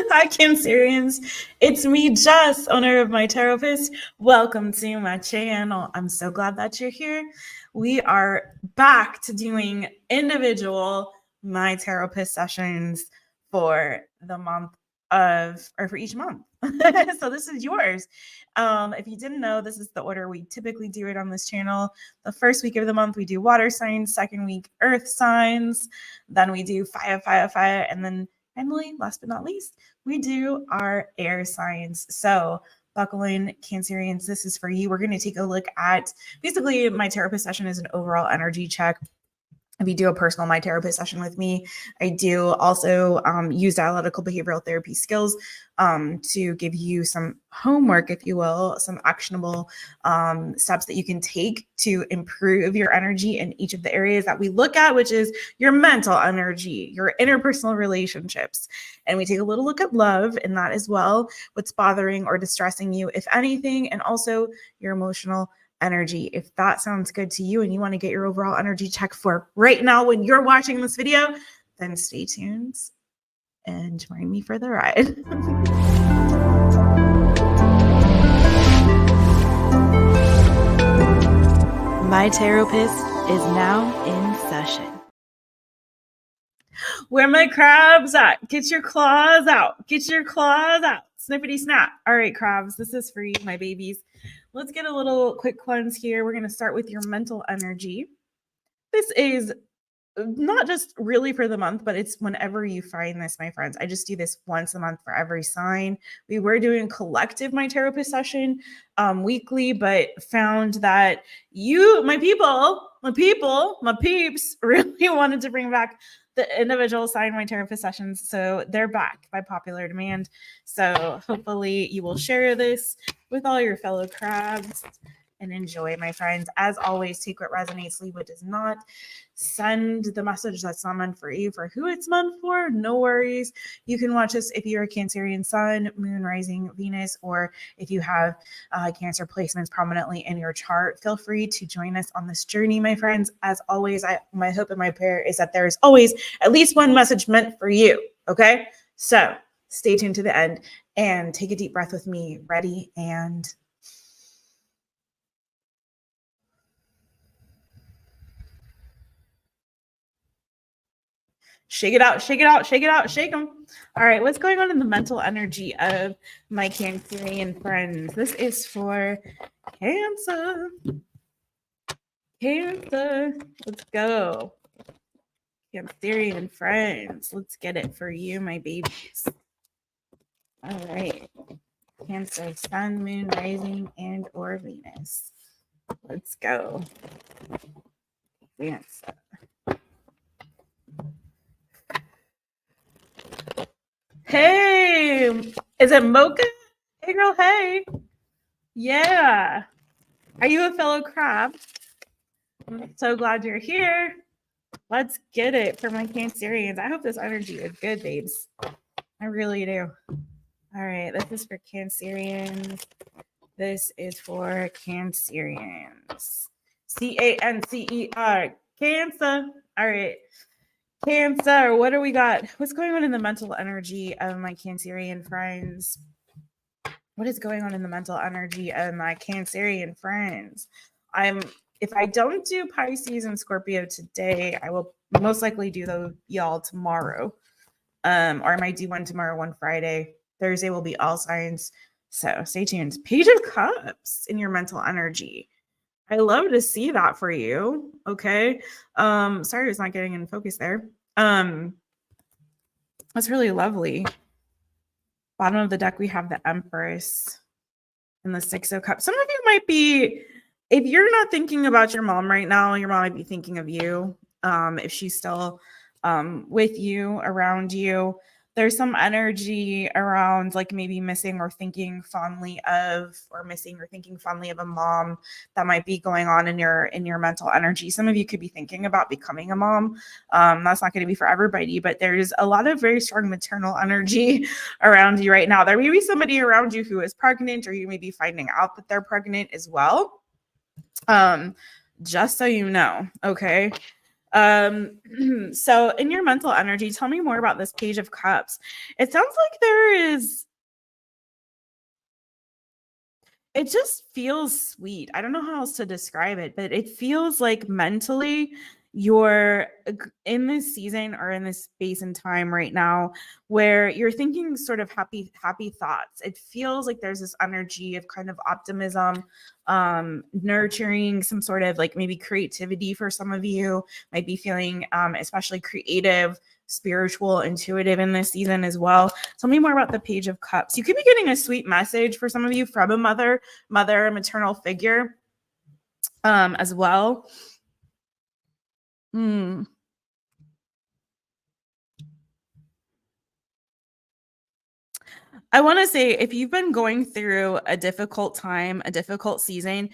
Hi, Cancerians. It's me, Jess, owner of My Taropist. Welcome to my channel. I'm so glad that you're here. We are back to doing individual My Taropist sessions for the month or for each month. So this is yours. If you didn't know, this is the order we typically do it on this channel. The first week of the month, we do water signs. Second week, earth signs. Then we do fire. And then finally, last but not least, we do our air signs. So buckle in, Cancerians. This is for you. We're going to take a look at basically my Taropist session is an overall energy check. If you do a personal My Taropist session with me, I do also use dialectical behavioral therapy skills to give you some homework, if you will, some actionable steps that you can take to improve your energy in each of the areas that we look at, which is your mental energy, your interpersonal relationships. And we take a little look at love in that as well, what's bothering or distressing you, if anything, and also your emotional energy. If that sounds good to you and you want to get your overall energy check for right now when you're watching this video, then stay tuned and join me for the ride. My Taropist is now in session. Where my crabs at? Get your claws out. Get your claws out. Snippity snap. All right, crabs, this is for you, my babies. Let's get a little quick cleanse here. We're going to start with your mental energy. This is not just really for the month, but it's whenever you find this, my friends. I just do this once a month for every sign. We were doing collective My Taropist session weekly, but found that you, my peeps really wanted to bring back the individual sign My Taropist sessions. So they're back by popular demand. So hopefully you will share this with all your fellow crabs and enjoy, my friends. As always, take what resonates, leave what does not. Send the message that's not meant for you for who it's meant for. No worries. You can watch this if you're a Cancerian sun, moon, rising, Venus, or if you have Cancer placements prominently in your chart. Feel free to join us on this journey, my friends. As always, my hope and my prayer is that there is always at least one message meant for you. Okay? So stay tuned to the end and take a deep breath with me. Ready? And shake it out, shake it out, shake it out, shake them. All right, what's going on in the mental energy of my Cancerian friends? This is for Cancer. Cancer, let's go. Cancerian friends, let's get it for you, my babies. All right, Cancer, sun, moon, rising, and or Venus. Let's go. Cancer. Hey, is it Mocha? Hey, girl, hey. Yeah. Are you a fellow crab? I'm so glad you're here. Let's get it for my Cancerians. I hope this energy is good, babes. I really do. All right, this is for Cancerians. This is for Cancerians. Cancer. Cancer. All right. Cancer, what do we got? What's going on in the mental energy of my Cancerian friends? What is going on in the mental energy of my Cancerian friends? If I don't do Pisces and Scorpio today, I will most likely do those y'all tomorrow. Or I might do one tomorrow, one Friday. Thursday will be all signs. So stay tuned. Page of Cups in your mental energy. I love to see that for you. Okay. Sorry, it's not getting in focus there. That's really lovely. Bottom of the deck, we have the Empress and the Six of Cups. Some of you might be, if you're not thinking about your mom right now, your mom might be thinking of you. If she's still with you, around you. There's some energy around like maybe missing or thinking fondly of, or missing or thinking fondly of a mom that might be going on in your mental energy. Some of you could be thinking about becoming a mom. That's not going to be for everybody, but there's a lot of very strong maternal energy around you right now. There may be somebody around you who is pregnant, or you may be finding out that they're pregnant as well. Just so you know, okay? So in your mental energy, tell me more about this Page of Cups. It sounds like it just feels sweet. I don't know how else to describe it, but it feels like mentally you're in this season or in this space and time right now where you're thinking sort of happy thoughts. It feels like there's this energy of kind of optimism, nurturing some sort of like maybe creativity. For some of you might be feeling especially creative, spiritual, intuitive in this season as well. Tell me more about the Page of Cups. You could be getting a sweet message for some of you from a mother, maternal figure as well. I want to say if you've been going through a difficult time, a difficult season,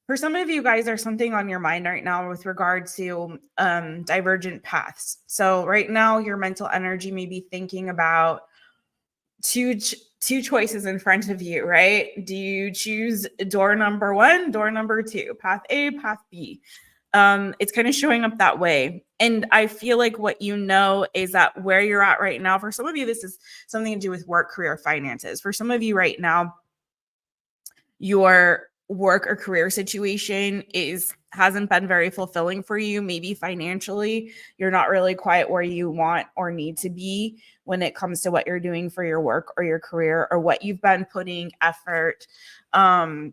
for some of you guys, there's something on your mind right now with regard to divergent paths. So right now, your mental energy may be thinking about two choices in front of you, right? Do you choose door number one, door number two, path A, path B? It's kind of showing up that way. And I feel like what you know is that where you're at right now, for some of you, this is something to do with work, career, finances. For some of you right now, your work or career situation hasn't been very fulfilling for you. Maybe financially, you're not really quite where you want or need to be when it comes to what you're doing for your work or your career or what you've been putting effort. Oh,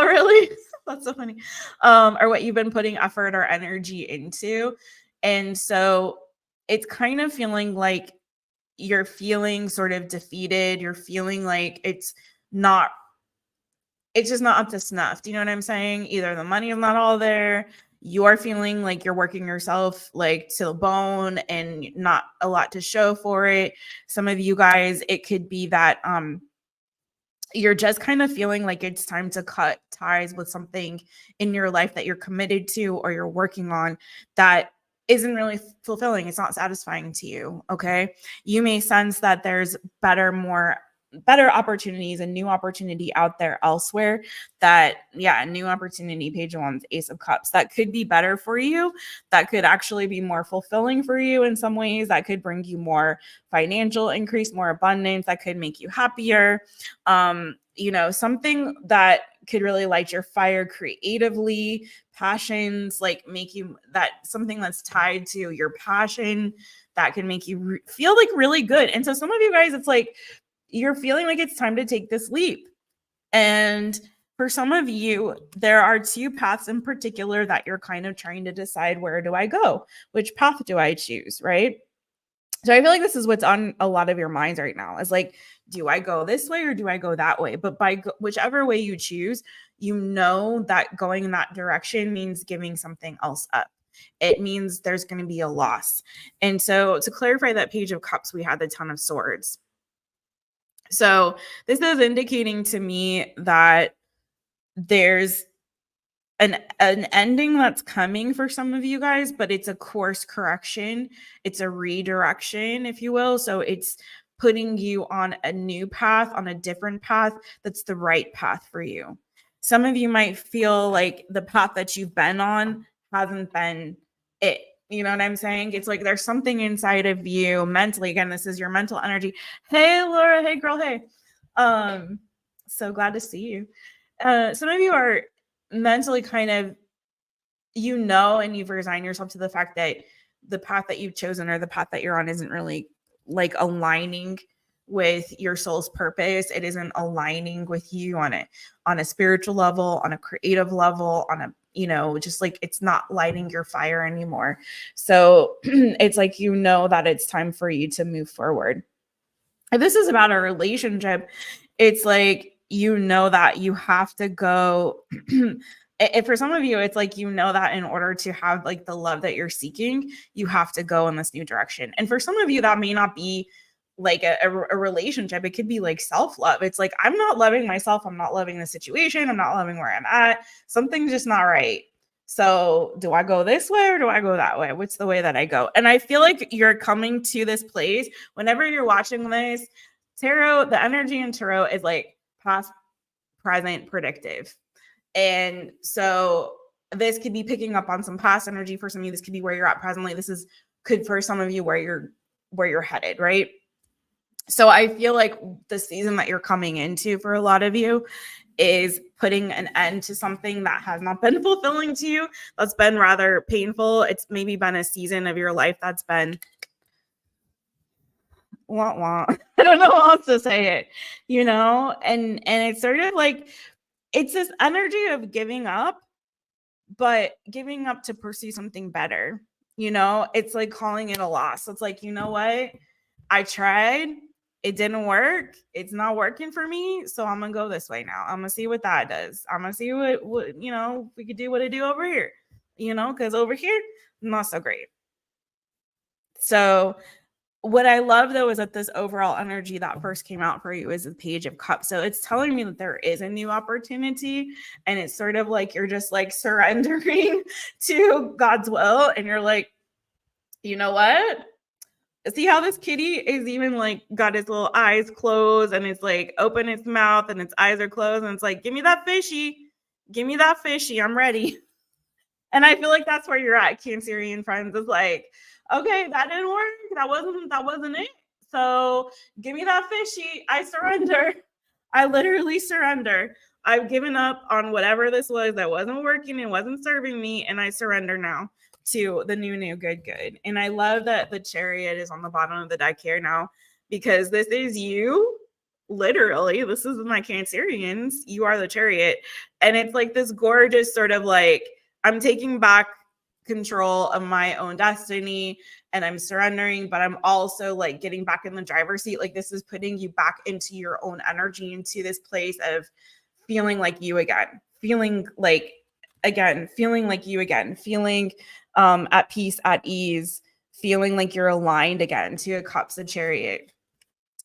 really? That's so funny. Or what you've been putting effort or energy into. And so it's kind of feeling like you're feeling sort of defeated. You're feeling like it's just not up to snuff. Do you know what I'm saying? Either the money is not all there, you're feeling like you're working yourself like to the bone and not a lot to show for it. Some of you guys, it could be that you're just kind of feeling like it's time to cut ties with something in your life that you're committed to or you're working on that isn't really fulfilling. It's not satisfying to you. Okay. You may sense that there's better opportunities and new opportunity out there elsewhere new opportunity. Page of Wands, Ace of Cups, that could be better for you, that could actually be more fulfilling for you in some ways, that could bring you more financial increase, more abundance, that could make you happier, something that could really light your fire creatively, passions, like make you something that's tied to your passion that can make you feel like really good. And so some of you guys, it's like you're feeling like it's time to take this leap. And for some of you, there are two paths in particular that you're kind of trying to decide, where do I go? Which path do I choose, right? So I feel like this is what's on a lot of your minds right now, is like, do I go this way or do I go that way? But whichever way you choose, you know that going in that direction means giving something else up. It means there's going to be a loss. And so to clarify that Page of Cups, we had the Ten of Swords. So this is indicating to me that there's an ending that's coming for some of you guys, but it's a course correction. It's a redirection, if you will. So it's putting you on a new path, on a different path that's the right path for you. Some of you might feel like the path that you've been on hasn't been it. You know what I'm saying? It's like there's something inside of you mentally. Again, this is your mental energy. Hey, Laura. Hey, girl. Hey. So glad to see you. Some of you are mentally kind of, and you've resigned yourself to the fact that the path that you've chosen or the path that you're on isn't really like aligning with your soul's purpose. It isn't aligning with you on a spiritual level, on a creative level, on a just like it's not lighting your fire anymore. So it's like, that it's time for you to move forward. If this is about a relationship, it's like, that you have to go. If for some of you, it's like, that in order to have like the love that you're seeking, you have to go in this new direction. And for some of you, that may not be like a relationship. It could be like self-love. It's like, I'm not loving myself. I'm not loving the situation. I'm not loving where I'm at. Something's just not right. So do I go this way or do I go that way? What's the way that I go? And I feel like you're coming to this place whenever you're watching this. Tarot, the energy in tarot is like past, present, predictive. And so this could be picking up on some past energy for some of you. This could be where you're at presently. This could for some of you where you're headed, right? So I feel like the season that you're coming into for a lot of you is putting an end to something that has not been fulfilling to you, that's been rather painful. It's maybe been a season of your life that's been wah wah. I don't know how else to say it, and it's sort of like it's this energy of giving up, but giving up to pursue something better. It's like calling it a loss. It's like, you know what? I tried. It didn't work. It's not working for me. So I'm going to go this way now. I'm going to see what that does. I'm going to see what we could do what I do over here, because over here, not so great. So what I love though is that this overall energy that first came out for you is the Page of Cups. So it's telling me that there is a new opportunity, and it's sort of like you're just like surrendering to God's will, and you're like, you know what? See how this kitty is even like got its little eyes closed, and it's like open its mouth and its eyes are closed, and it's like, give me that fishy. Give me that fishy. I'm ready. And I feel like that's where you're at, Cancerian friends. It's like, okay, that didn't work. That wasn't it. So give me that fishy. I surrender. I literally surrender. I've given up on whatever this was that wasn't working and wasn't serving me, and I surrender now to the new, good. And I love that the Chariot is on the bottom of the deck here now, because this is you. Literally, this is my Cancerians. You are the Chariot. And it's like this gorgeous sort of like, I'm taking back control of my own destiny and I'm surrendering, but I'm also like getting back in the driver's seat. Like this is putting you back into your own energy, into this place of feeling like you again, feeling like you again, feeling at peace, at ease, feeling like you're aligned again. Two of Cups, a Chariot,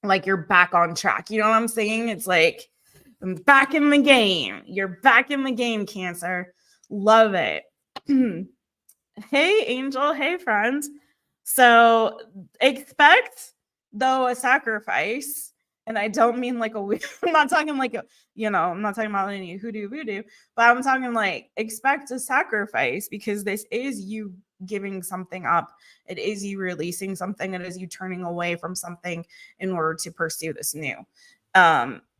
like you're back on track. You know what I'm saying? It's like, I'm back in the game. You're back in the game, Cancer. Love it. Hey, Angel. Hey, friends. So expect, though, a sacrifice. And I don't mean like I'm not talking like I'm not talking about any hoodoo voodoo, but I'm talking like expect a sacrifice, because this is you giving something up. It is you releasing something. It is you turning away from something in order to pursue this new.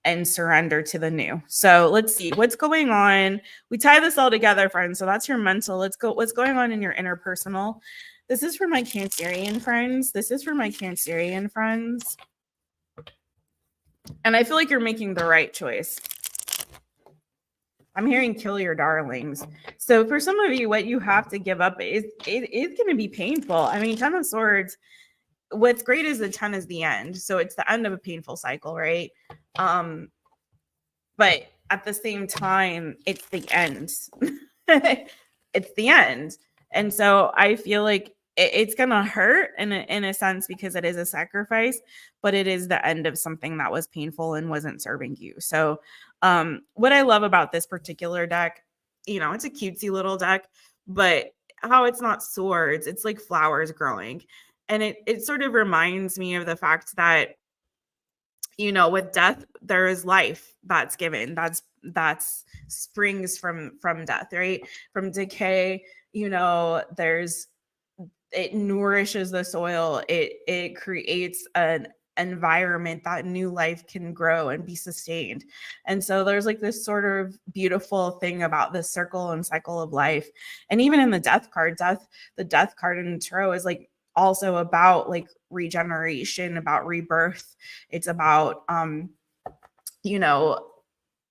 And surrender to the new. So let's see what's going on. We tie this all together, friends. So that's your mental. Let's go. What's going on in your interpersonal? This is for my Cancerian friends. And I feel like you're making the right choice. I'm hearing kill your darlings. So for some of you, what you have to give up is going to be painful. I mean, 10 of Swords. What's great is the 10 is the end. So it's the end of a painful cycle, right? But at the same time, it's the end. It's the end. And so I feel like it's going to hurt in a sense, because it is a sacrifice, but it is the end of something that was painful and wasn't serving you. So what I love about this particular deck, it's a cutesy little deck, but how it's not swords, it's like flowers growing. And it sort of reminds me of the fact that, with death, there is life that's given. That's springs from death, right? From decay, it nourishes the soil. It creates an environment that new life can grow and be sustained. And so there's like this sort of beautiful thing about this circle and cycle of life. And even in the death card, the death card in the tarot is like also about like regeneration, about rebirth. It's about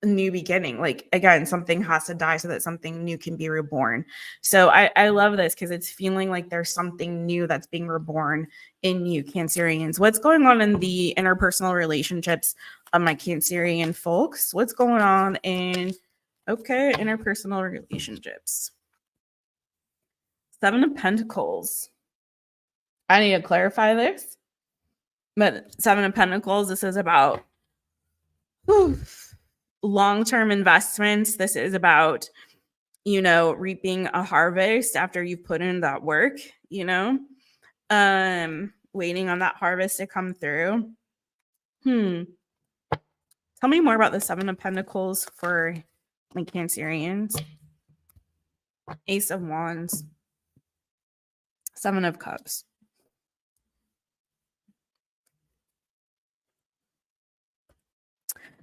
new beginning. Like again, something has to die so that something new can be reborn. So I love this, because it's feeling like there's something new that's being reborn in you, Cancerians. What's going on in the interpersonal relationships of my Cancerian folks? What's going on in interpersonal relationships? 7 of Pentacles. I need to clarify this, but 7 of Pentacles, this is about long-term investments. This is about, reaping a harvest after you've put in that work, waiting on that harvest to come through. Tell me more about the 7 of Pentacles for my Cancerians. Ace of Wands, Seven of Cups.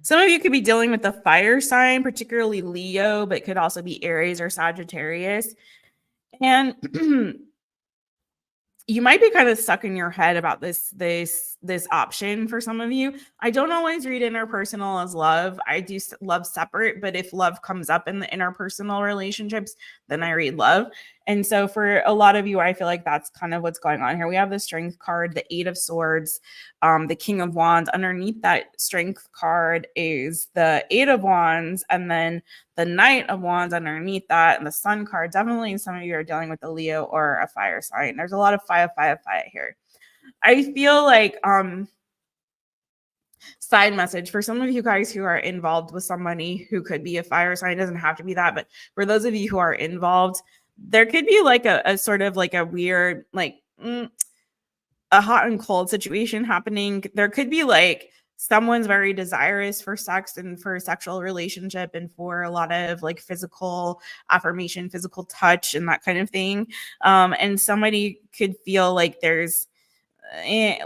Some of you could be dealing with the fire sign, particularly Leo, but could also be Aries or Sagittarius. And you might be kind of stuck in your head about this option for some of you. I don't always read interpersonal as love. I do love separate, but if love comes up in the interpersonal relationships, then I read love. And so for a lot of you, I feel like that's kind of what's going on here. We have the Strength card, the Eight of Swords, the King of Wands. Underneath that Strength card is the Eight of Wands, and then the Knight of Wands underneath that, and the Sun card. Definitely some of you are dealing with a Leo or a fire sign. There's a lot of fire here. I feel like side message for some of you guys who are involved with somebody who could be a fire sign. It doesn't have to be that, but for those of you who are involved, there could be like a sort of like a weird, like a hot and cold situation happening. There could be like someone's very desirous for sex and for a sexual relationship and for a lot of like physical affirmation, physical touch, and that kind of thing. And somebody could feel like there's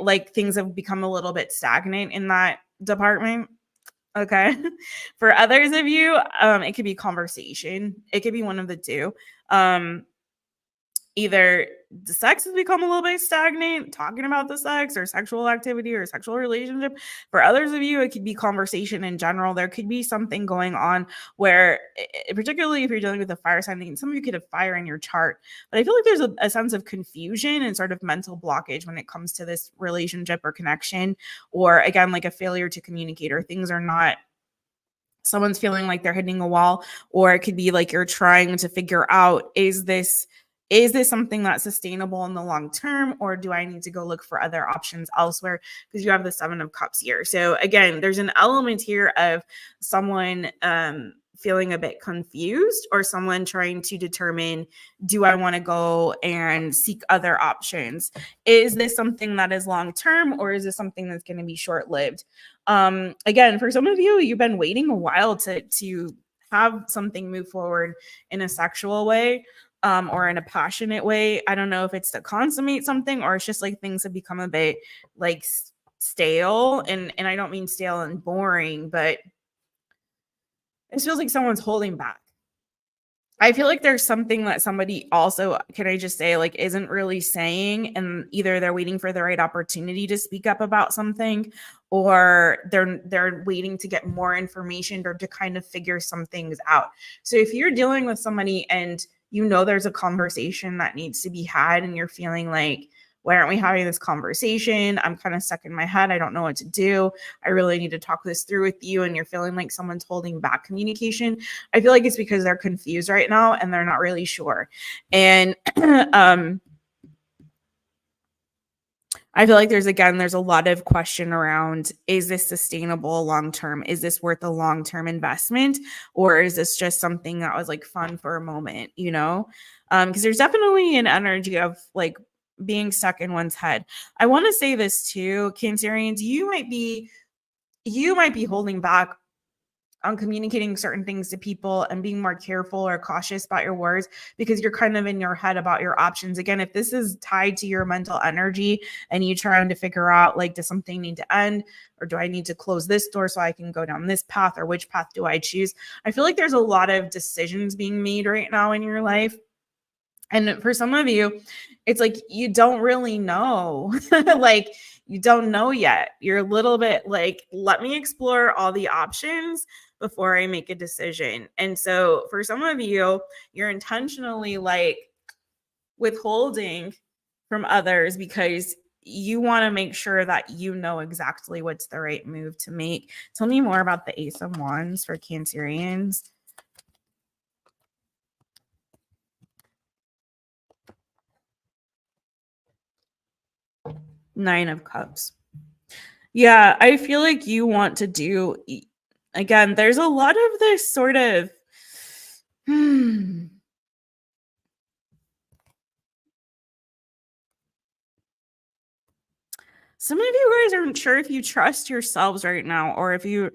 like things have become a little bit stagnant in that department. Okay. For others of you, it could be conversation. It could be one of the two. Either the sex has become a little bit stagnant, talking about the sex or sexual activity or sexual relationship. For others of you, it could be conversation in general. There could be something going on where, particularly if you're dealing with a fire sign, some of you could have fire in your chart. But I feel like there's a sense of confusion and sort of mental blockage when it comes to this relationship or connection, or again, like a failure to communicate, or things are not, someone's feeling like they're hitting a wall, or it could be like you're trying to figure out, is this something that's sustainable in the long term, or do I need to go look for other options elsewhere? Because you have the Seven of Cups here. So again, there's an element here of someone feeling a bit confused, or someone trying to determine, do I want to go and seek other options? Is this something that is long term, or is this something that's going to be short lived? Again, for some of you, you've been waiting a while to have something move forward in a sexual way. Or in a passionate way. I don't know if it's to consummate something, or it's just like things have become a bit like stale. And I don't mean stale and boring, but it feels like someone's holding back. I feel like there's something that somebody also, can I just say, like, isn't really saying, and either they're waiting for the right opportunity to speak up about something, or they're waiting to get more information or to kind of figure some things out. So if you're dealing with somebody and you know there's a conversation that needs to be had, and you're feeling like, why aren't we having this conversation? I'm kind of stuck in my head. I don't know what to do. I really need to talk this through with you. And you're feeling like someone's holding back communication. I feel like it's because they're confused right now and they're not really sure. And I feel like there's a lot of question around, is this sustainable long-term? Is this worth a long-term investment? Or is this just something that was like fun for a moment, you know? Because there's definitely an energy of like being stuck in one's head. I want to say this too, Cancerians, you might be holding back on communicating certain things to people and being more careful or cautious about your words because you're kind of in your head about your options. Again, if this is tied to your mental energy and you trying to figure out, like, does something need to end, or do I need to close this door so I can go down this path, or which path do I choose? I feel like there's a lot of decisions being made right now in your life. And for some of you, it's like you don't really know. Like, you don't know yet. You're a little bit like, let me explore all the options before I make a decision. And so for some of you, you're intentionally like withholding from others because you want to make sure that you know exactly what's the right move to make. Tell me more about the Ace of Wands for Cancerians. Nine of Cups. Yeah, I feel like you want to do, again, there's a lot of this sort of, some of you guys aren't sure if you trust yourselves right now, or if you,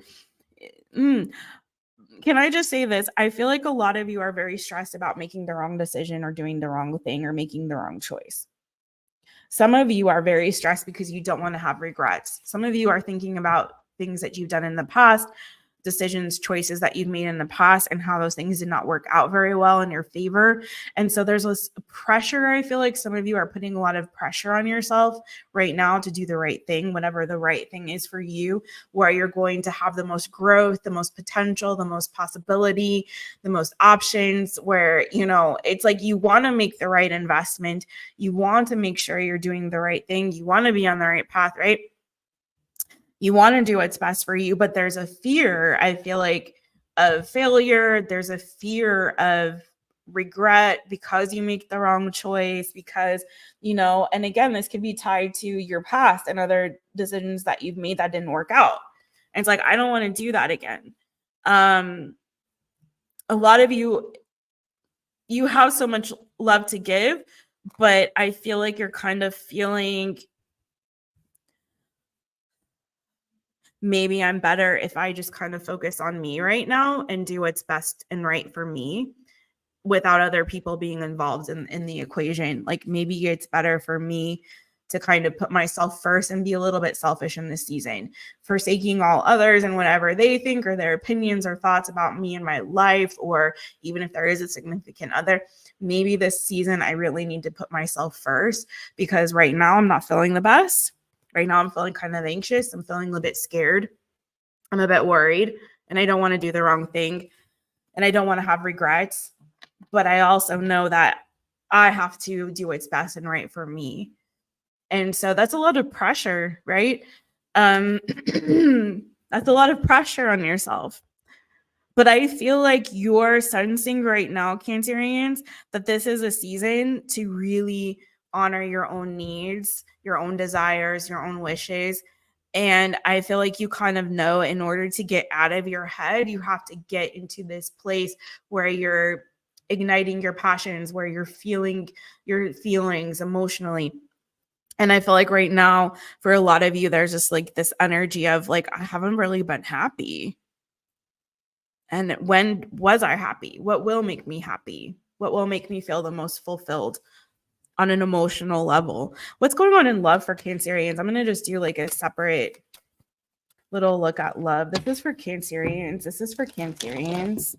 can I just say this? I feel like a lot of you are very stressed about making the wrong decision or doing the wrong thing or making the wrong choice. Some of you are very stressed because you don't want to have regrets. Some of you are thinking about things that you've done in the past, decisions, choices that you've made in the past, and how those things did not work out very well in your favor. And so there's this pressure. I feel like some of you are putting a lot of pressure on yourself right now to do the right thing, whatever the right thing is for you, where you're going to have the most growth, the most potential, the most possibility, the most options, where, it's like you want to make the right investment. You want to make sure you're doing the right thing. You want to be on the right path, right? You want to do what's best for you, but there's a fear, I feel like, of failure. There's a fear of regret because you make the wrong choice, because, and again, this could be tied to your past and other decisions that you've made that didn't work out. And it's like, I don't want to do that again. A lot of you have so much love to give, but I feel like you're kind of feeling, maybe I'm better if I just kind of focus on me right now and do what's best and right for me without other people being involved in the equation. Like, maybe it's better for me to kind of put myself first and be a little bit selfish in this season, forsaking all others and whatever they think or their opinions or thoughts about me and my life, or even if there is a significant other. Maybe this season I really need to put myself first, because right now I'm not feeling the best. Right now I'm feeling kind of anxious. I'm feeling a little bit scared. I'm a bit worried, and I don't want to do the wrong thing, and I don't want to have regrets. But I also know that I have to do what's best and right for me. And so that's a lot of pressure, right? That's a lot of pressure on yourself. But I feel like you're sensing right now, Cancerians, that this is a season to really honor your own needs, your own desires, your own wishes. And I feel like you kind of know, in order to get out of your head, you have to get into this place where you're igniting your passions, where you're feeling your feelings emotionally. And I feel like right now, for a lot of you, there's just like this energy of like, I haven't really been happy. And when was I happy? What will make me happy? What will make me feel the most fulfilled on an emotional level? What's going on in love for Cancerians? I'm going to just do like a separate little look at love. This is for Cancerians. This is for Cancerians.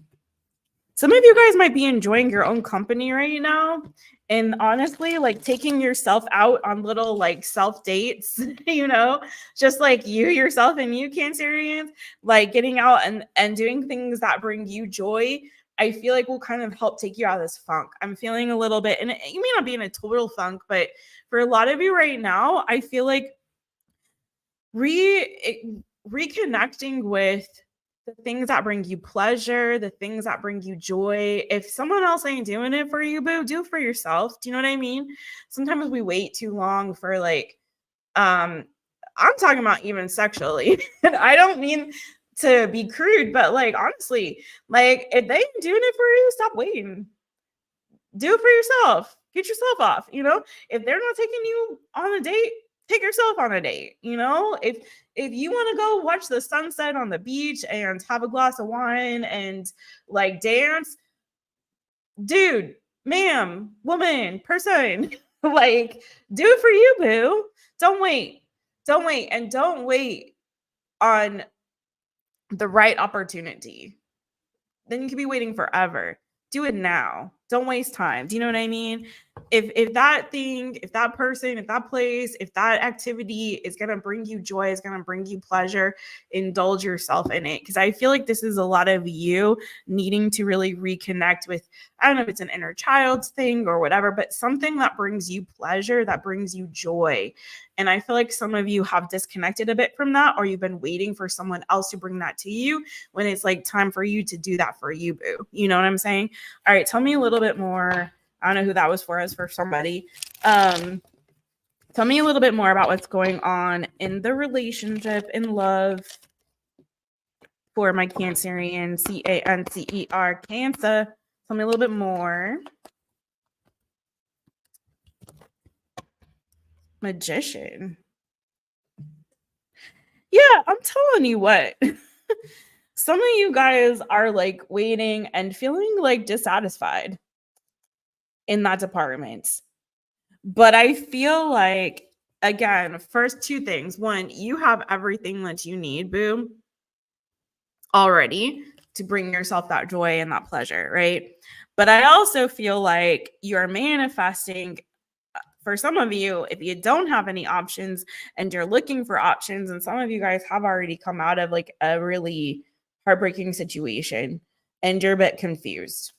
Some of you guys might be enjoying your own company right now. And honestly, like taking yourself out on little like self dates, just like you, yourself, and you, Cancerians, like getting out and doing things that bring you joy. I feel like will kind of help take you out of this funk. I'm feeling a little bit, and you may not be in a total funk, but for a lot of you right now, I feel like reconnecting with the things that bring you pleasure, the things that bring you joy. If someone else ain't doing it for you, boo, do it for yourself. Do you know what I mean? Sometimes we wait too long for like, I'm talking about even sexually. And I don't mean to be crude, but like, honestly, like if they ain't doing it for you, stop waiting. Do it for yourself. Get yourself off. If they're not taking you on a date, take yourself on a date. If you want to go watch the sunset on the beach and have a glass of wine and like dance, dude, ma'am, woman, person, like do it for you, boo. Don't wait. And don't wait on the right opportunity. Then you could be waiting forever. Do it now. Don't waste time. Do you know what I mean? If that thing, if that person, if that place, if that activity is going to bring you joy, is going to bring you pleasure, indulge yourself in it. Because I feel like this is a lot of you needing to really reconnect with, I don't know if it's an inner child's thing or whatever, but something that brings you pleasure, that brings you joy. And I feel like some of you have disconnected a bit from that, or you've been waiting for someone else to bring that to you when it's like time for you to do that for you, boo. You know what I'm saying? All right, tell me a little bit more. I don't know who that was for, as for somebody. Tell me a little bit more about what's going on in the relationship, in love, for my Cancerian, Cancer, Cancer. Tell me a little bit more. Magician. Yeah, I'm telling you what. some of you guys are like waiting and feeling like dissatisfied in that department. But I feel like, again, first two things. One, you have everything that you need, boo, already to bring yourself that joy and that pleasure, right? But I also feel like you're manifesting. For some of you, if you don't have any options and you're looking for options, and some of you guys have already come out of like a really heartbreaking situation and you're a bit confused.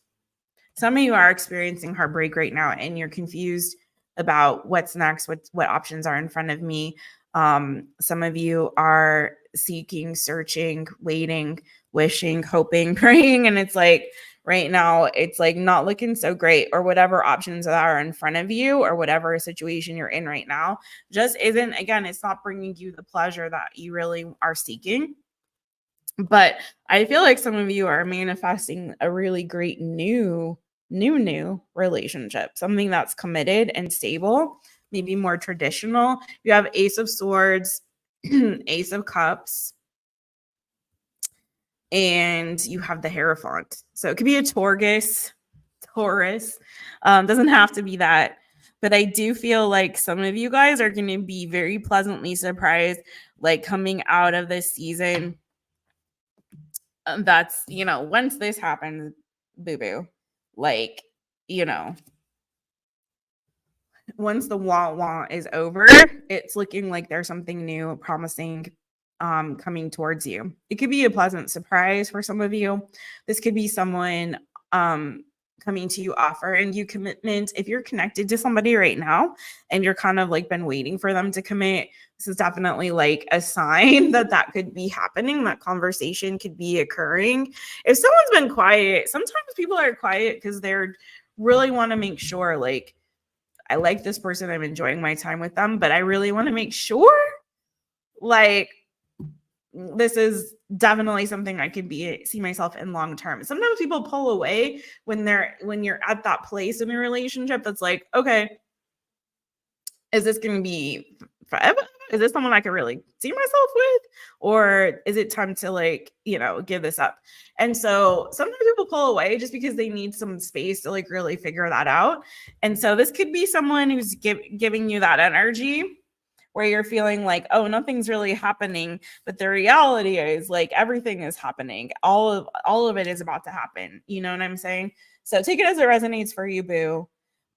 Some of you are experiencing heartbreak right now and you're confused about what's next, what options are in front of me. Some of you are seeking, searching, waiting, wishing, hoping, praying, and it's like right now it's like not looking so great, or whatever options that are in front of you or whatever situation you're in right now just isn't, again, it's not bringing you the pleasure that you really are seeking. But I feel like some of you are manifesting a really great new relationship, something that's committed and stable, maybe more traditional. You have Ace of Swords, Ace of Cups, and you have the Hierophant. So it could be a Taurus. Doesn't have to be that. But I do feel like some of you guys are going to be very pleasantly surprised, like coming out of this season. That's, once this happens, boo-boo, like, once the wah is over, it's looking like there's something new, promising, coming towards you. It could be a pleasant surprise for some of you. This could be someone coming to you, offering you commitment. If you're connected to somebody right now and you're kind of like been waiting for them to commit, this is definitely like a sign that could be happening. That conversation could be occurring. If someone's been quiet, sometimes people are quiet because they're really want to make sure, like, I like this person, I'm enjoying my time with them, but I really want to make sure, like, this is definitely something I could see myself in long term. Sometimes people pull away when you're at that place in a relationship that's like, okay, is this going to be forever? Is this someone I can really see myself with? Or is it time to, like, give this up? And so sometimes people pull away just because they need some space to like really figure that out. And so this could be someone who's giving you that energy where you're feeling like, oh, nothing's really happening. But the reality is, like, everything is happening. All of it is about to happen. You know what I'm saying? So take it as it resonates for you, boo.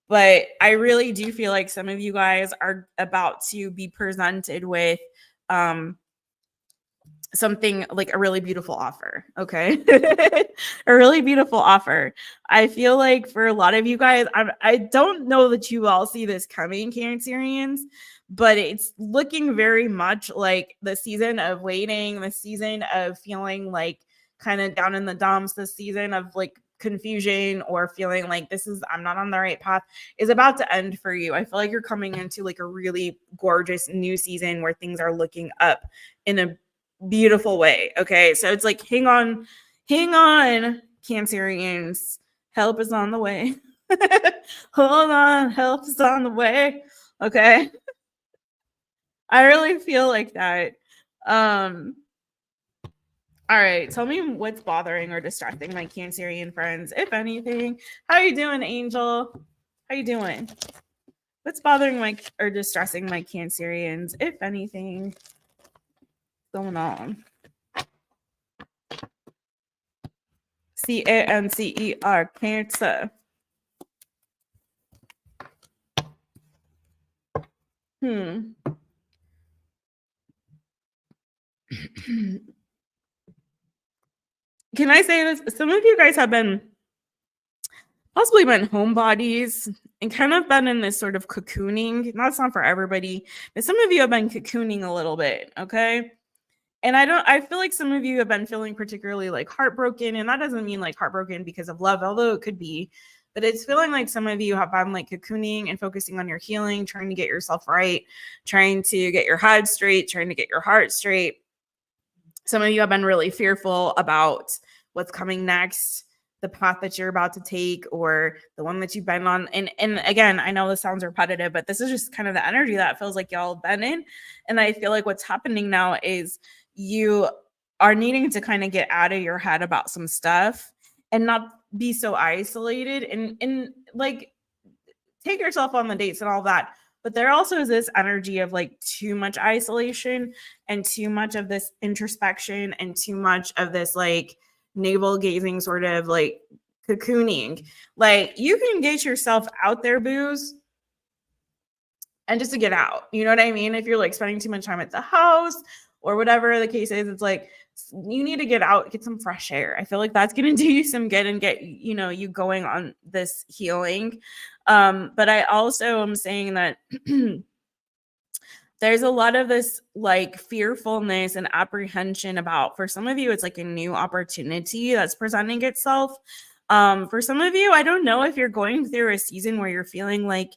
But I really do feel like some of you guys are about to be presented with something like a really beautiful offer. Okay. A really beautiful offer. I feel like for a lot of you guys, I don't know that you all see this coming, Cancerians, but it's looking very much like the season of waiting, the season of feeling like kind of down in the dumps, the season of like confusion or feeling like I'm not on the right path is about to end for you. I feel like you're coming into like a really gorgeous new season where things are looking up in a beautiful way. Okay. So it's like, hang on, Cancerians. Help is on the way. Hold on, help is on the way. Okay. I really feel like that. All right, tell me what's bothering or distracting my Cancerian friends, if anything. How you doing, Angel? How you doing? What's bothering or distressing my Cancerians, if anything, going on? Cancer, Cancer. Can I say this? Some of you guys have possibly been homebodies and kind of been in this sort of cocooning. That's not for everybody, but some of you have been cocooning a little bit, okay? And I feel like some of you have been feeling particularly like heartbroken, and that doesn't mean like heartbroken because of love, although it could be, but it's feeling like some of you have been like cocooning and focusing on your healing, trying to get yourself right, trying to get your head straight, trying to get your heart straight. Some of you have been really fearful about what's coming next, the path that you're about to take, or the one that you've been on. And again, I know this sounds repetitive, but this is just kind of the energy that feels like y'all have been in. And I feel like what's happening now is you are needing to kind of get out of your head about some stuff and not be so isolated and like take yourself on the dates and all that. But there also is this energy of like too much isolation and too much of this introspection and too much of this like navel gazing sort of like cocooning. Like you can get yourself out there, booze, and just to get out. You know what I mean? If you're like spending too much time at the house or whatever the case is, it's like you need to get out, get some fresh air. I feel like that's going to do you some good and get, you know, you going on this healing. But I also am saying that there's a lot of this like fearfulness and apprehension about, for some of you, it's like a new opportunity that's presenting itself. For some of you, I don't know if you're going through a season where you're feeling like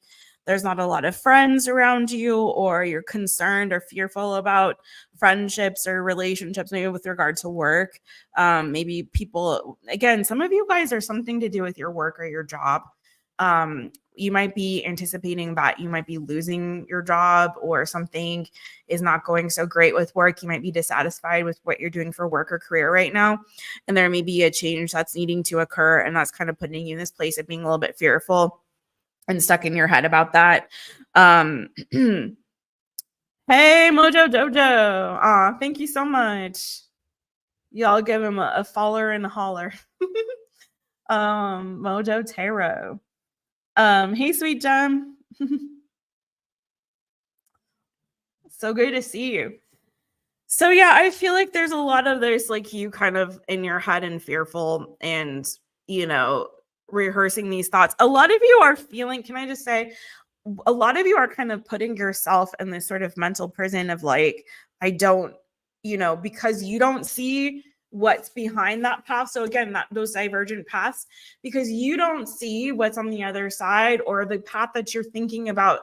there's not a lot of friends around you, or you're concerned or fearful about friendships or relationships, maybe with regard to work. Maybe people, again, some of you guys are something to do with your work or your job. You might be anticipating that you might be losing your job, or something is not going so great with work. You might be dissatisfied with what you're doing for work or career right now. And there may be a change that's needing to occur. And that's kind of putting you in this place of being a little bit fearful and stuck in your head about that. Hey, Mojo Dojo. Thank you so much. Y'all give him a follower and a holler. Mojo Tarot. Hey, sweet Gem. So good to see you. So yeah, I feel like there's a lot of this, like you kind of in your head and fearful and, you know, rehearsing these thoughts. A lot of you are feeling, can I just say, a lot of you are kind of putting yourself in this sort of mental prison of like, I don't, you know, because you don't see what's behind that path. So again, that those divergent paths, because you don't see what's on the other side, or the path that you're thinking about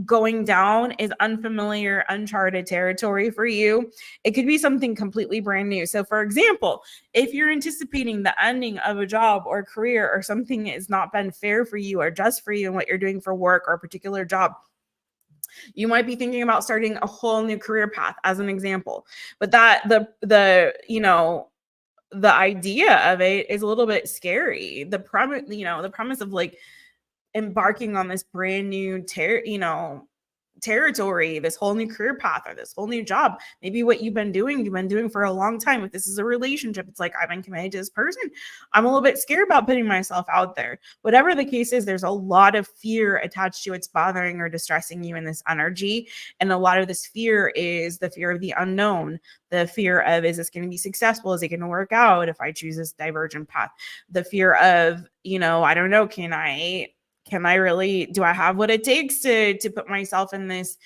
going down is unfamiliar, uncharted territory for you. It could be something completely brand new. So for example, if you're anticipating the ending of a job or career, or something has not been fair for you or just for you in what you're doing for work or a particular job, you might be thinking about starting a whole new career path as an example. But that the you know, the idea of it is a little bit scary. The premise, you know, the premise of like embarking on this brand new territory, this whole new career path, or this whole new job. Maybe what you've been doing for a long time. If this is a relationship, it's like, I've been committed to this person. I'm a little bit scared about putting myself out there. Whatever the case is, there's a lot of fear attached to it's bothering or distressing you in this energy. And a lot of this fear is the fear of the unknown, the fear of, is this going to be successful? Is it going to work out if I choose this divergent path? The fear of, you know, I don't know, can I really, do I have what it takes to put myself in this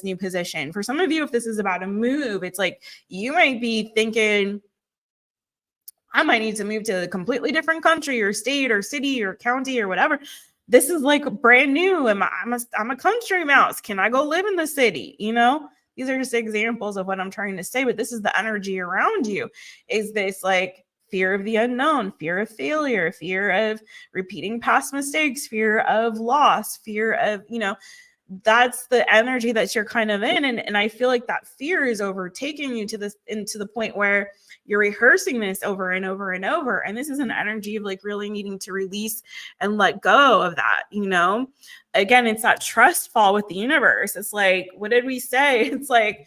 new position? For some of you, if this is about a move, it's like you might be thinking, I might need to move to a completely different country or state or city or county or whatever. This is like brand new. I'm a country mouse. Can I go live in the city? You know, these are just examples of what I'm trying to say, but this is the energy around you. Is this like fear of the unknown, fear of failure, fear of repeating past mistakes, fear of loss, fear of, you know, that's the energy that you're kind of in. And I feel like that fear is overtaking you to this, into the point where you're rehearsing this over and over and over. And this is an energy of like really needing to release and let go of that, you know? Again, it's that trust fall with the universe. It's like, what did we say? It's like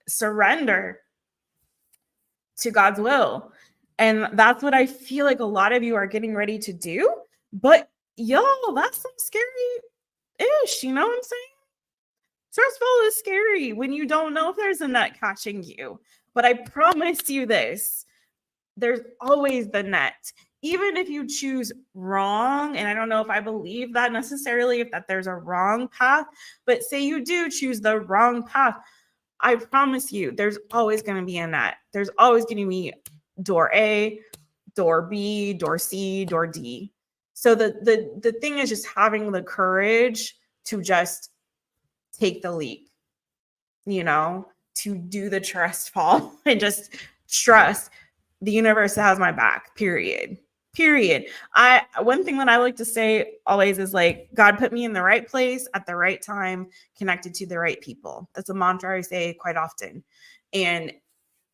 surrender to God's will. And that's what I feel like a lot of you are getting ready to do. But y'all, that's some scary-ish, you know what I'm saying? Stressful is scary when you don't know if there's a net catching you. But I promise you this, there's always the net. Even if you choose wrong, and I don't know if I believe that necessarily, if that there's a wrong path, but say you do choose the wrong path, I promise you, there's always going to be a net. There's always going to be door A, door B, door C, door D. So the thing is just having the courage to just take the leap, you know, to do the trust fall and just trust the universe has my back, period. One thing that I like to say always is like, God put me in the right place at the right time, connected to the right people. That's a mantra I say quite often. And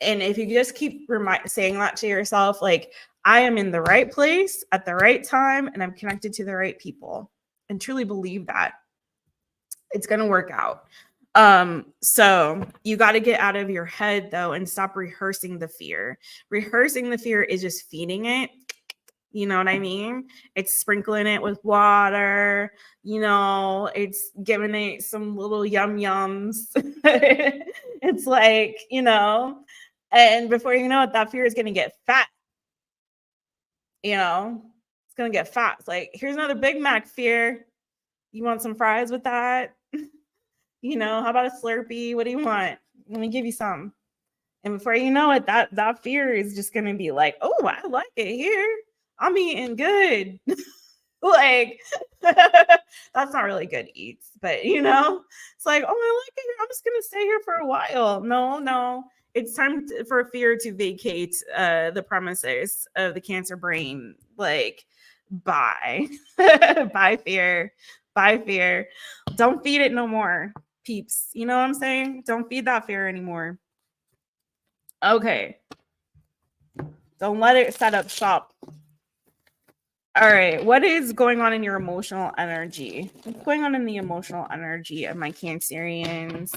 And if you just keep saying that to yourself, like, I am in the right place at the right time and I'm connected to the right people, and truly believe that, it's going to work out. So you got to get out of your head though and stop rehearsing the fear. Rehearsing the fear is just feeding it. You know what I mean? It's sprinkling it with water, it's giving it some little yum yums. It's like, and before you know it, that fear is going to get fat. It's going to get fat. It's like, here's another Big Mac, fear. You want some fries with that? How about a Slurpee? What do you want? Let me give you some. And before you know it, that fear is just going to be like, oh, I like it here. I'm eating good. Like, that's not really good eats, but it's like, oh, I like it here. I'm just going to stay here for a while. No. It's time for fear to vacate the premises of the Cancer brain. Like, bye. Bye, fear. Bye, fear. Don't feed it no more, peeps. You know what I'm saying? Don't feed that fear anymore. Okay. Don't let it set up shop. All right. What is going on in your emotional energy? What's going on in the emotional energy of my Cancerians?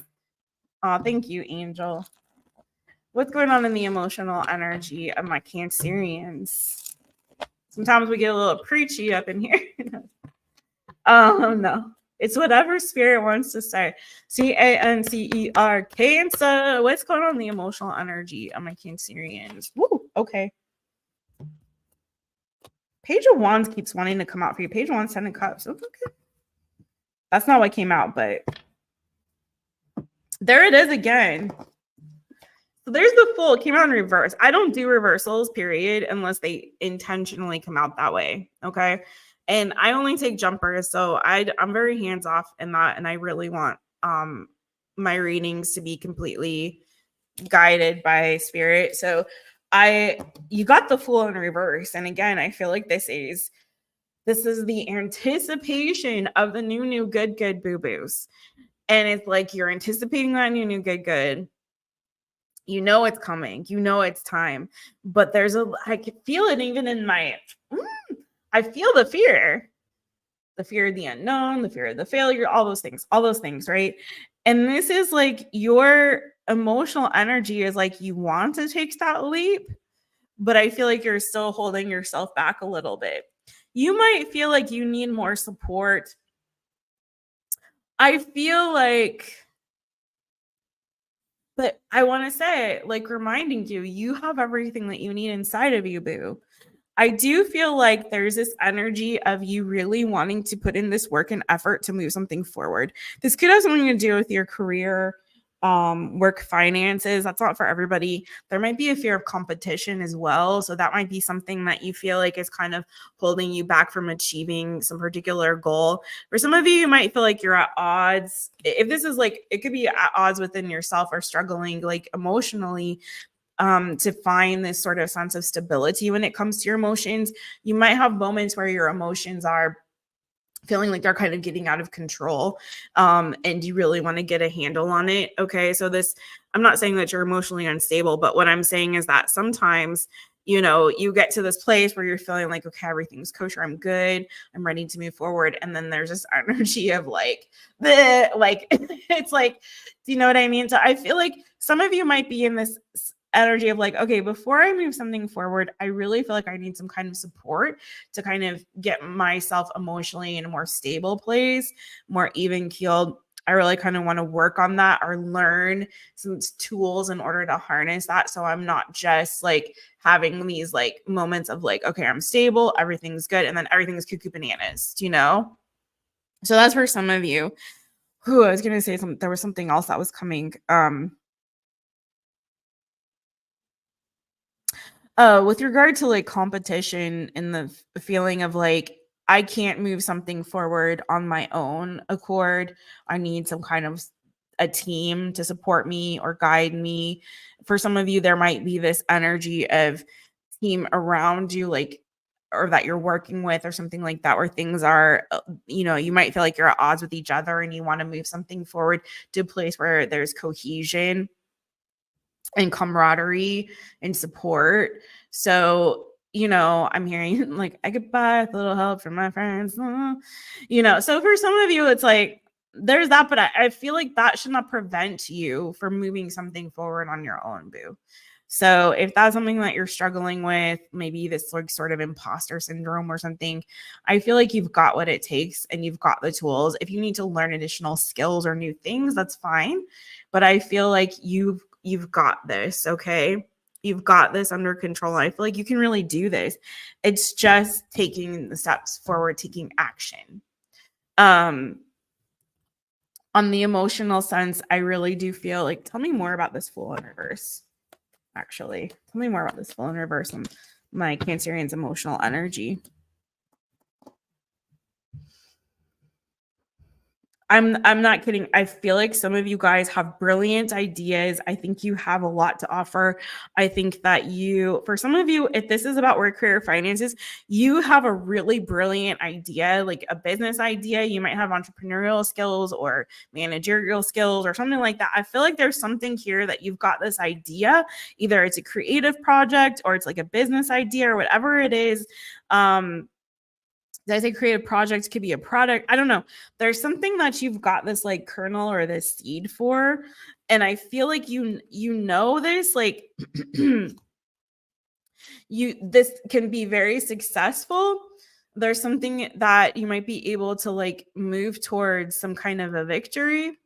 Oh, thank you, Angel. What's going on in the emotional energy of my Cancerians? Sometimes we get a little preachy up in here. No. It's whatever spirit wants to say. Cancer. Cancer. What's going on in the emotional energy of my Cancerians? Woo. Okay. Page of Wands keeps wanting to come out for you. Page of Wands, 10 of Cups. Okay. That's not what came out, but there it is again. So there's the Fool. It came out in reverse. I don't do reversals, period, unless they intentionally come out that way. Okay. And I only take jumpers. So I'm very hands off in that. And I really want my readings to be completely guided by spirit. So you got the Fool in reverse. And again, I feel like this is the anticipation of the new good boo-boos. And it's like you're anticipating that new good. It's coming. It's time. But I can feel it even in I feel the fear of the unknown, the fear of the failure, all those things, right? And this is like your emotional energy is like you want to take that leap, but I feel like you're still holding yourself back a little bit. You might feel like you need more support. I feel like, but I want to say, like, reminding you have everything that you need inside of you, boo. I do feel like there's this energy of you really wanting to put in this work and effort to move something forward. This could have something to do with your career, work, finances. That's not for everybody. There might be a fear of competition as well. So that might be something that you feel like is kind of holding you back from achieving some particular goal. For some of you, you might feel like you're at odds. If this is like, it could be at odds within yourself or struggling like emotionally to find this sort of sense of stability when it comes to your emotions. You might have moments where your emotions are feeling like they're kind of getting out of control, and you really want to get a handle on it. Okay, so I'm not saying that you're emotionally unstable, but what I'm saying is that sometimes you get to this place where you're feeling like, okay, everything's kosher, I'm good, I'm ready to move forward, and then there's this energy of like it's like, do you know what I mean? So I feel like some of you might be in this energy of like, okay, before I move something forward, I really feel like I need some kind of support to kind of get myself emotionally in a more stable place, more even keeled. I really kind of want to work on that or learn some tools in order to harness that. So I'm not just like having these like moments of like, okay, I'm stable, everything's good, and then everything's cuckoo bananas, So that's for some of you. I was going to say there was something else that was coming. With regard to like competition and the feeling of like, I can't move something forward on my own accord. I need some kind of a team to support me or guide me. For some of you, there might be this energy of team around you, like, or that you're working with or something like that, where things are, you might feel like you're at odds with each other and you want to move something forward to a place where there's cohesion. and camaraderie and support. So, I'm hearing like I could buy a little help from my friends, so for some of you, it's like there's that, but I feel like that should not prevent you from moving something forward on your own, boo. So if that's something that you're struggling with, maybe this like sort of imposter syndrome or something, I feel like you've got what it takes and you've got the tools. If you need to learn additional skills or new things, that's fine. But I feel like you've got this, okay? You've got this under control. I feel like you can really do this. It's just taking the steps forward, taking action. On the emotional sense, I really do feel like, tell me more about this Fool in reverse. Actually, tell me more about this Fool in reverse and my Cancerian's emotional energy. I'm not kidding. I feel like some of you guys have brilliant ideas. I think you have a lot to offer. I think that for some of you, if this is about work, career, finances, you have a really brilliant idea, like a business idea. You might have entrepreneurial skills or managerial skills or something like that. I feel like there's something here that you've got this idea. Either it's a creative project or it's like a business idea or whatever it is. Did I say creative project could be a product? I don't know. There's something that you've got this like kernel or this seed for. And I feel like you know this, like this can be very successful. There's something that you might be able to like move towards some kind of a victory.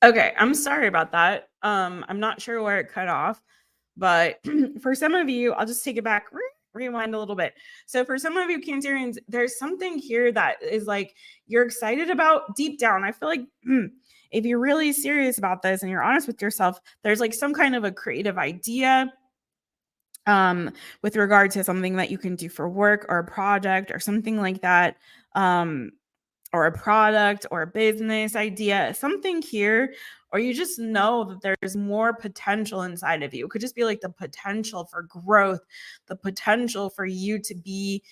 Okay, I'm sorry about that. I'm not sure where it cut off, but for some of you, I'll just take it back, rewind a little bit. So for some of you Cancerians, there's something here that is like you're excited about deep down. I feel like if you're really serious about this and you're honest with yourself, there's like some kind of a creative idea with regard to something that you can do for work or a project or something like that. Or a product or a business idea, something here, or you just know that there's more potential inside of you. It could just be like the potential for growth, the potential for you to be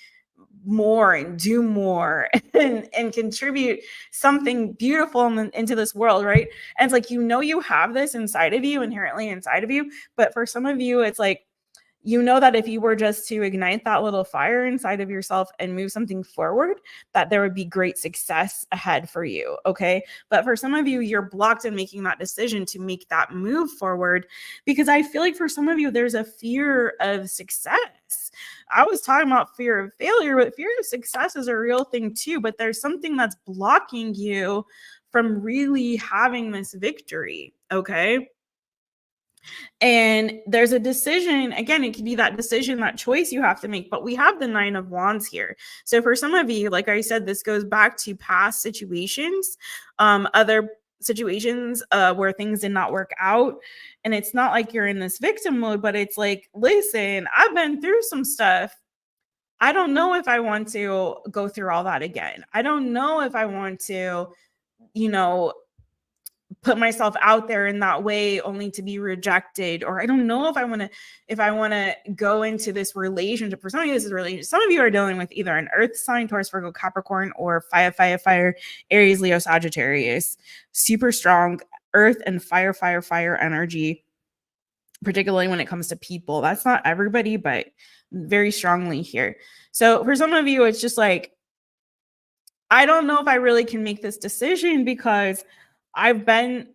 more and do more and contribute something beautiful into this world, right? And it's like, you have this inside of you, inherently inside of you. But for some of you, it's like, that if you were just to ignite that little fire inside of yourself and move something forward, that there would be great success ahead for you. Okay. But for some of you, you're blocked in making that decision to make that move forward because I feel like for some of you, there's a fear of success. I was talking about fear of failure, but fear of success is a real thing too. But there's something that's blocking you from really having this victory. Okay. And there's a decision, again, it could be that decision, that choice you have to make, but we have the 9 of Wands here. So for some of you, like I said, this goes back to past situations, other situations where things did not work out. And it's not like you're in this victim mode, but it's like, listen, I've been through some stuff. I don't know if I want to go through all that again. I don't know if I want to, put myself out there in that way only to be rejected, or I don't know if I want to go into this relationship. For some of you, this is a relationship. Some of you are dealing with either an earth sign, Taurus, Virgo, Capricorn, or fire, Aries, Leo, Sagittarius. Super strong earth and fire energy, particularly when it comes to people. That's not everybody, but very strongly here. So for some of you, it's just like, I don't know if I really can make this decision because I've been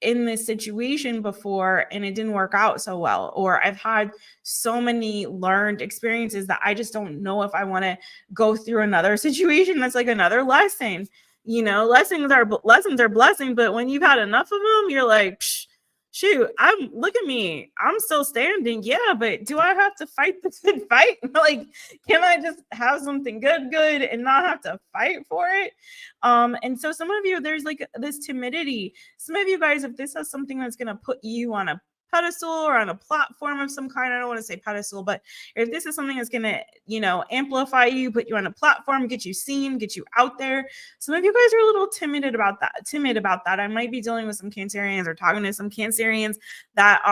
in this situation before and it didn't work out so well, or I've had so many learned experiences that I just don't know if I want to go through another situation that's like another lesson. You know, lessons are blessings, but when you've had enough of them, you're like, shoot, look at me, I'm still standing. Yeah, but do I have to fight the good fight? Like, can I just have something good and not have to fight for it? And so some of you, there's like this timidity. Some of you guys, if this is something that's going to put you on a pedestal or on a platform of some kind, I don't want to say pedestal, but if this is something that's going to, you know, amplify you, put you on a platform, get you seen, get you out there, some of you guys are a little timid about that. I might be dealing with some Cancerians or talking to some Cancerians that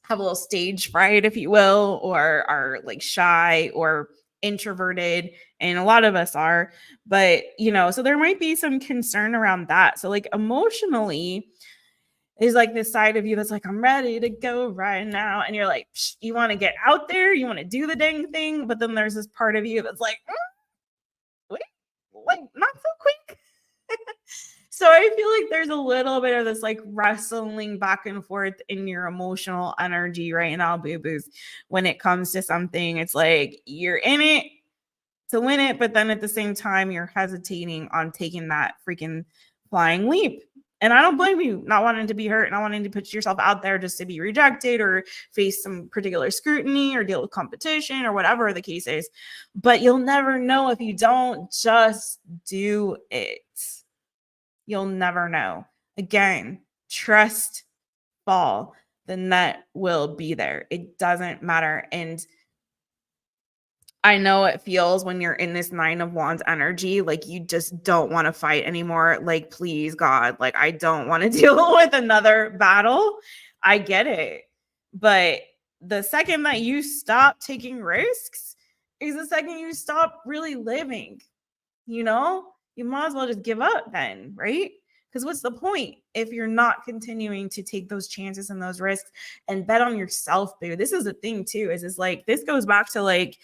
have a little stage fright, if you will, or are like shy or introverted, and a lot of us are. But, you know, so there might be some concern around that. So like emotionally is like this side of you that's like, I'm ready to go right now. And you're like, you want to get out there, you want to do the dang thing. But then there's this part of you that's like, wait, like not so quick. So I feel like there's a little bit of this like wrestling back and forth in your emotional energy right now, boo-boos. When it comes to something, it's like you're in it to win it, but then at the same time, you're hesitating on taking that freaking flying leap. And I don't blame you not wanting to be hurt, not wanting to put yourself out there just to be rejected or face some particular scrutiny or deal with competition or whatever the case is. But you'll never know if you don't just do it. You'll never know. Again, trust, fall. The net will be there. It doesn't matter. And I know it feels when you're in this 9 of Wands energy, like you just don't want to fight anymore. Like, please, God, like I don't want to deal with another battle. I get it. But the second that you stop taking risks is the second you stop really living. You know, you might as well just give up then, right? Because what's the point if you're not continuing to take those chances and those risks and bet on yourself, boo? This is the thing too, is like, this goes back to like,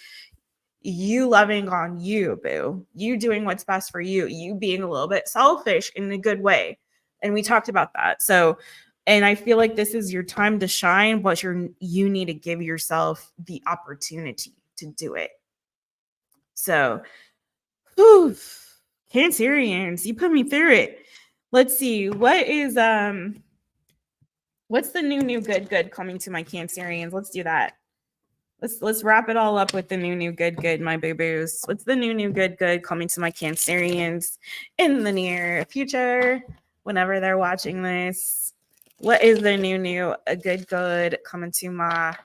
you loving on you, boo. You doing what's best for you. You being a little bit selfish in a good way. And we talked about that. So, and I feel like this is your time to shine, but you need to give yourself the opportunity to do it. So, whew, Cancerians, you put me through it. Let's see. What's the new good coming to my Cancerians? Let's do that. Let's wrap it all up with the new good, my boo-boos. What's the new good coming to my Cancerians in the near future, whenever they're watching this? What is the new good coming to my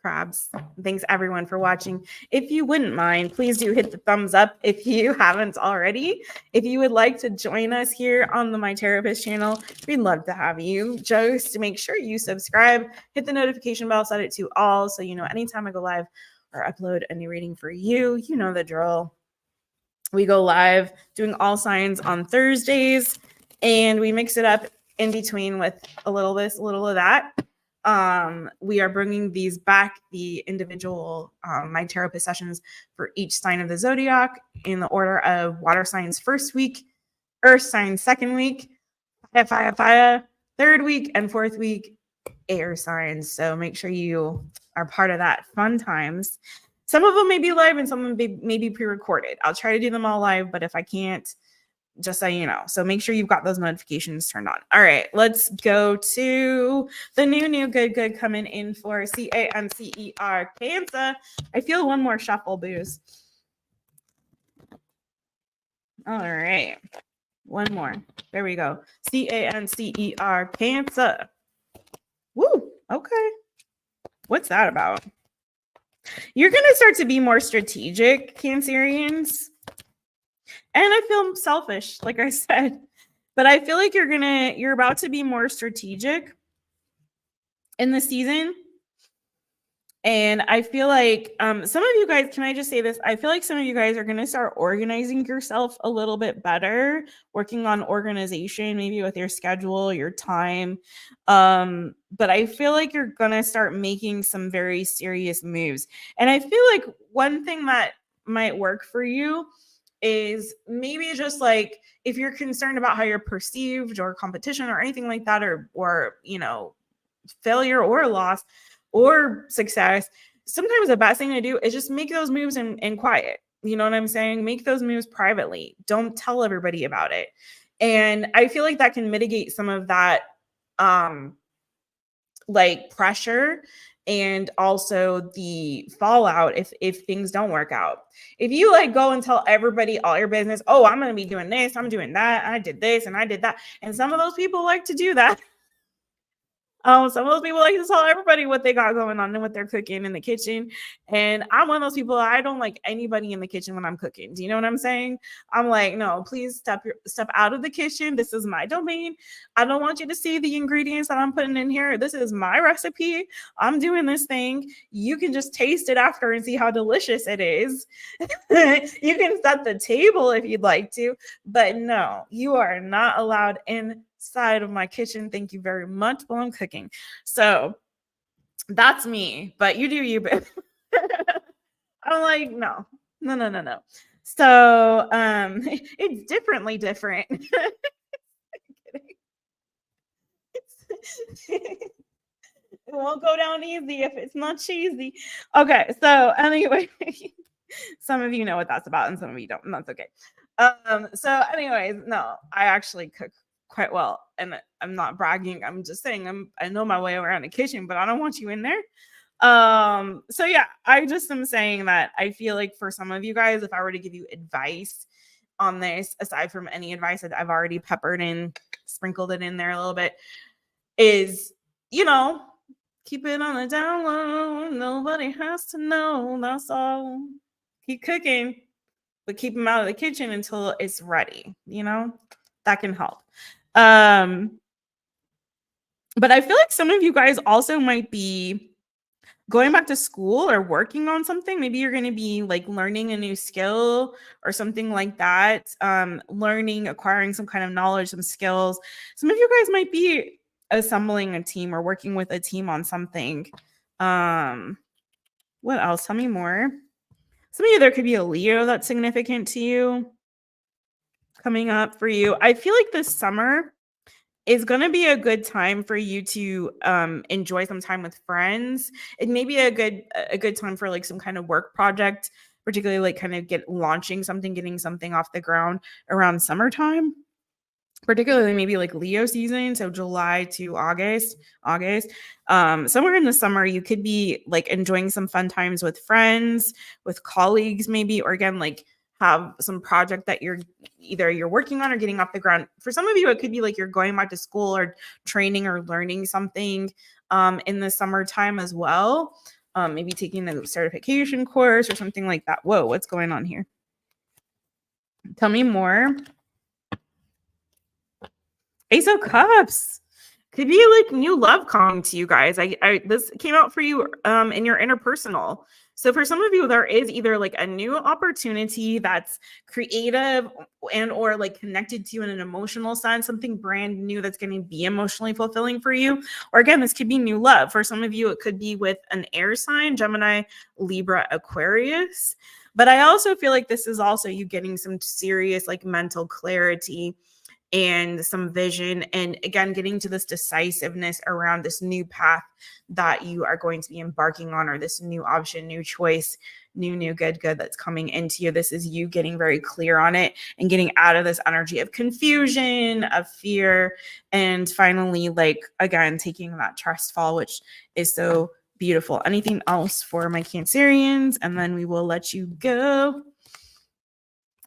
crabs? Thanks everyone for watching. If you wouldn't mind, please do hit the thumbs up if you haven't already. If you would like to join us here on the My Taropist channel, we'd love to have you. Just make sure you subscribe, hit the notification bell, set it to all so you know anytime I go live or upload a new reading for you. You know the drill. We go live doing all signs on Thursdays, and we mix it up in between with a little this, a little of that. We are bringing these back, the individual My Taropist sessions for each sign of the zodiac in the order of water signs first week, earth signs second week, fire third week, and fourth week, air signs. So make sure you are part of that fun times. Some of them may be live and some of them may be pre-recorded. I'll try to do them all live, but if I can't, just so you know. So make sure you've got those notifications turned on. All right, let's go to the new good coming in for Cancer. I feel one more shuffle, booze. All right, one more. There we go. Cancer. Woo, okay. What's that about? You're going to start to be more strategic, Cancerians. And I feel selfish, like I said, but I feel like you're about to be more strategic in the season. And I feel like some of you guys, can I just say this? I feel like some of you guys are going to start organizing yourself a little bit better, working on organization, maybe with your schedule, your time. But I feel like you're going to start making some very serious moves. And I feel like one thing that might work for you is maybe just like, if you're concerned about how you're perceived or competition or anything like that, or failure or loss or success, sometimes the best thing to do is just make those moves in quiet. You know what I'm saying? Make those moves privately. Don't tell everybody about it. And I feel like that can mitigate some of that like pressure, and also the fallout if things don't work out. If you like go and tell everybody all your business, oh, I'm going to be doing this, I'm doing that, I did this and I did that. And some of those people like to do that. Some of those people like to tell everybody what they got going on and what they're cooking in the kitchen. And I'm one of those people, I don't like anybody in the kitchen when I'm cooking. Do you know what I'm saying? I'm like, no, please step out of the kitchen. This is my domain. I don't want you to see the ingredients that I'm putting in here. This is my recipe. I'm doing this thing. You can just taste it after and see how delicious it is. You can set the table if you'd like to, but no, you are not allowed inside of my kitchen. Thank you very much while I'm cooking. So that's me, but you do you, babe. I'm like, no. So it's different. It won't go down easy if it's not cheesy. Okay, so anyway, some of you know what that's about and some of you don't, and that's okay. So anyways, no, I actually cook quite well, and I'm not bragging. I'm just saying I know my way around the kitchen, but I don't want you in there. So yeah, I just am saying that I feel like for some of you guys, if I were to give you advice on this, aside from any advice that I've already sprinkled it in there a little bit, is, keep it on the down low. Nobody has to know. That's all. Keep cooking, but keep them out of the kitchen until it's ready. That can help. But I feel like some of you guys also might be going back to school or working on something. Maybe you're going to be like learning a new skill or something like that. Acquiring some kind of knowledge, some skills. Some of you guys might be assembling a team or working with a team on something. What else? Tell me more. Some of you, there could be a Leo that's significant to you coming up for you. I feel like this summer is going to be a good time for you to enjoy some time with friends. It may be a good time for like some kind of work project, particularly like kind of getting something off the ground around summertime. Particularly maybe like Leo season, so July to August. Somewhere in the summer, you could be like enjoying some fun times with friends, with colleagues, maybe, or again, like have some project that you're working on or getting off the ground. For some of you, it could be like you're going back to school or training or learning something in the summertime as well. Maybe taking a certification course or something like that. Whoa, what's going on here? Tell me more. Ace of Cups could be like new love coming to you guys. This came out for you in your interpersonal. So for some of you, there is either like a new opportunity that's creative and or like connected to you in an emotional sense, something brand new that's going to be emotionally fulfilling for you. Or again, this could be new love. For some of you, it could be with an air sign, Gemini, Libra, Aquarius. But I also feel like this is also you getting some serious like mental clarity and some vision, and again getting to this decisiveness around this new path that you are going to be embarking on, or this new option, new choice, new good that's coming into you. This is you getting very clear on it and getting out of this energy of confusion, of fear, and finally, like, again, taking that trust fall, which is so beautiful. Anything else for my Cancerians, and then we will let you go.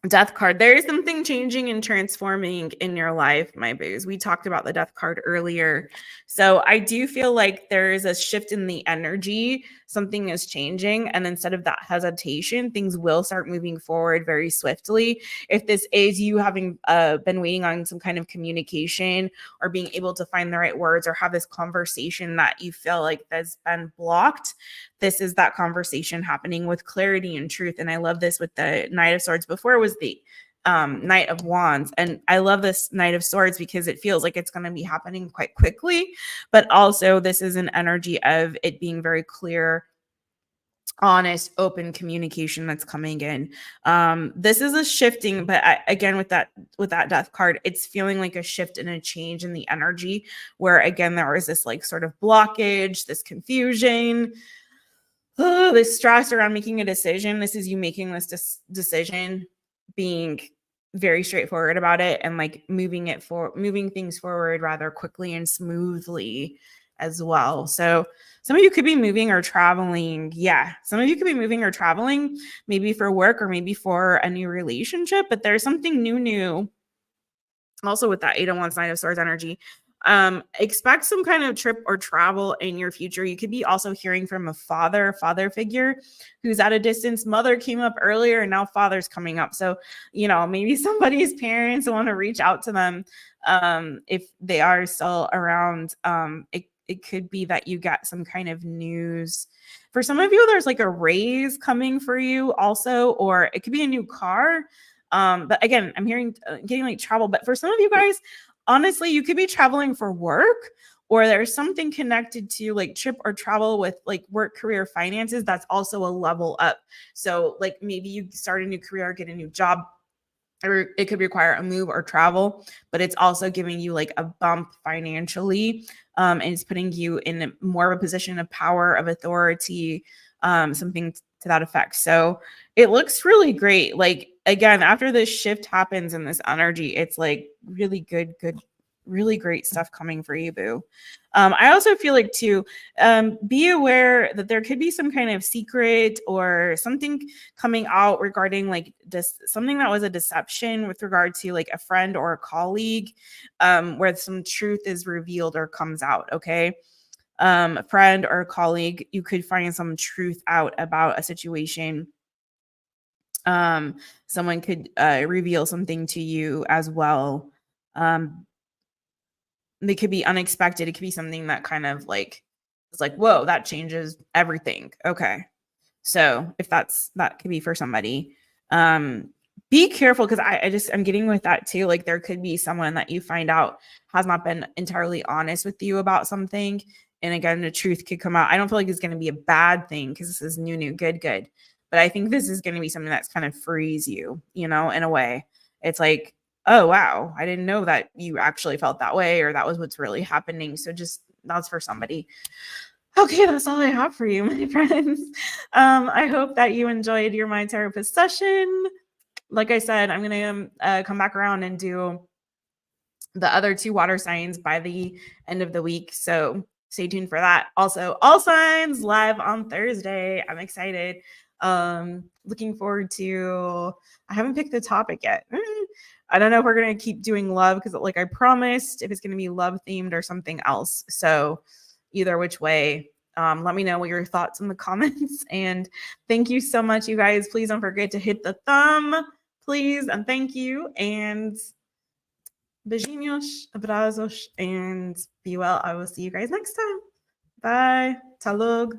Death card. There is something changing and transforming in your life, my boos. We talked about the death card earlier. So I do feel like there is a shift in the energy. Something is changing. And instead of that hesitation, things will start moving forward very swiftly. If this is you having been waiting on some kind of communication or being able to find the right words or have this conversation that you feel like has been blocked, this is that conversation happening with clarity and truth. And I love this with the Knight of Swords. Before it was the Knight of Wands. And I love this Knight of Swords because it feels like it's going to be happening quite quickly. But also this is an energy of it being very clear honest, open communication that's coming in. This is a shifting, but again, with that death card, it's feeling like a shift and a change in the energy where again, there is this like sort of blockage, this confusion, this stress around making a decision. This is you making this decision, being very straightforward about it and like moving things forward rather quickly and smoothly as well. So some of you could be moving or traveling. Yeah. Some of you could be moving or traveling, maybe for work or maybe for a new relationship, but there's something new. Also with that 8 of Wands, 9 of Swords energy. Expect some kind of trip or travel in your future. You could be also hearing from a father figure who's at a distance. Mother came up earlier and now father's coming up. So, maybe somebody's parents want to reach out to them if they are still around. It could be that you get some kind of news. For some of you, there's like a raise coming for you also, or it could be a new car. But again, I'm hearing getting like travel. But for some of you guys, honestly, you could be traveling for work, or there's something connected to like trip or travel with like work, career, finances. That's also a level up. So like maybe you start a new career, get a new job, or it could require a move or travel, but it's also giving you like a bump financially. And it's putting you in more of a position of power, of authority, something to that effect. So it looks really great. Like, again, after this shift happens in this energy, it's like really good, really great stuff coming for you, boo. I also feel like too, be aware that there could be some kind of secret or something coming out regarding like something that was a deception with regard to like a friend or a colleague, where some truth is revealed or comes out. Okay. A friend or a colleague, you could find some truth out about a situation. Someone could reveal something to you as well. They could be unexpected. It could be something that kind of like, it's like, whoa, that changes everything. Okay. So if that could be for somebody, be careful. Cause I'm getting with that too. Like there could be someone that you find out has not been entirely honest with you about something. And again, the truth could come out. I don't feel like it's going to be a bad thing because this is new, good. But I think this is going to be something that's kind of frees you, in a way. It's like, oh, wow, I didn't know that you actually felt that way or that was what's really happening. So just that's for somebody. Okay, that's all I have for you, my friends. I hope that you enjoyed your My Therapist session. Like I said, I'm going to come back around and do the other 2 water signs by the end of the week. So stay tuned for that. Also, all signs live on Thursday. I'm excited. Looking forward to, I haven't picked the topic yet. I don't know if we're going to keep doing love because like I promised, if it's going to be love themed or something else. So either which way, let me know what your thoughts in the comments. And thank you so much, you guys. Please don't forget to hit the thumb, please. And thank you. And beijinhos, abrazos, and be well. I will see you guys next time. Bye. Talog.